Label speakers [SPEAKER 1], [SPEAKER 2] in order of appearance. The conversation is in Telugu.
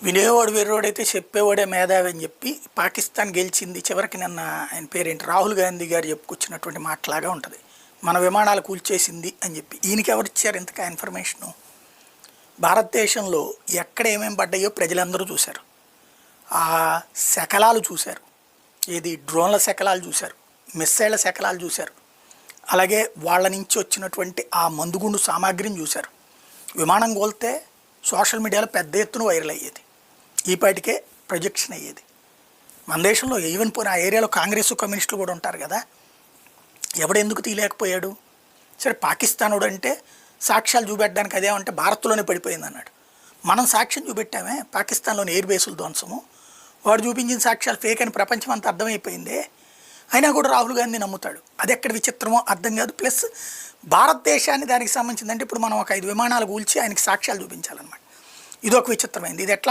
[SPEAKER 1] వినేవాడు వెర్రోడైతే చెప్పేవాడే మేధావి అని చెప్పి పాకిస్తాన్ గెలిచింది చివరికి నిన్న ఆయన పేరేంటి రాహుల్ గాంధీ గారు చెప్పుకొచ్చినటువంటి మాటలాగా ఉంటుంది. మన విమానాలు కూల్చేసింది అని చెప్పి ఈయనకి ఎవరు ఇచ్చారు ఇంతగా ఇన్ఫర్మేషను? భారతదేశంలో ఎక్కడ ఏమేమి పడ్డాయో ప్రజలందరూ చూశారు. ఆ శకలాలు చూశారు, ఏది డ్రోన్ల శకలాలు చూశారు, మిస్సైళ్ల శకలాలు చూశారు, అలాగే వాళ్ళ నుంచి వచ్చినటువంటి ఆ మందుగుండు సామాగ్రిని చూశారు. విమానం కోల్తే సోషల్ మీడియాలో పెద్ద ఎత్తున వైరల్ అయ్యేది, ఈపాటికే ప్రొజెక్షన్ అయ్యేది. మన దేశంలో ఈవెన్ పోయిన ఆ ఏరియాలో కాంగ్రెస్ కమ్యూనిస్టులు కూడా ఉంటారు కదా, ఎవడెందుకు తీయలేకపోయాడు? సరే పాకిస్తానుడు అంటే సాక్ష్యాలు చూపెట్టడానికి అదేమంటే భారత్లోనే పడిపోయింది అన్నాడు. మనం సాక్ష్యం చూపెట్టామే పాకిస్తాన్లోని ఎయిర్ బేసుల ధ్వంసము, వాడు చూపించిన సాక్ష్యాలు ఫేక్ అని ప్రపంచం అంతా అర్థమైపోయిందే. అయినా కూడా రాహుల్ గాంధీ నమ్ముతాడు. అది ఎక్కడ విచిత్రమో అర్థం కాదు. ప్లస్ భారతదేశాన్ని దానికి సంబంధించిందంటే ఇప్పుడు మనం ఒక 5 విమానాలు కూల్చి ఆయనకి సాక్ష్యాలు చూపించాలన్నమాట. ఇది ఒక విచిత్రమైంది. ఇది ఎట్లా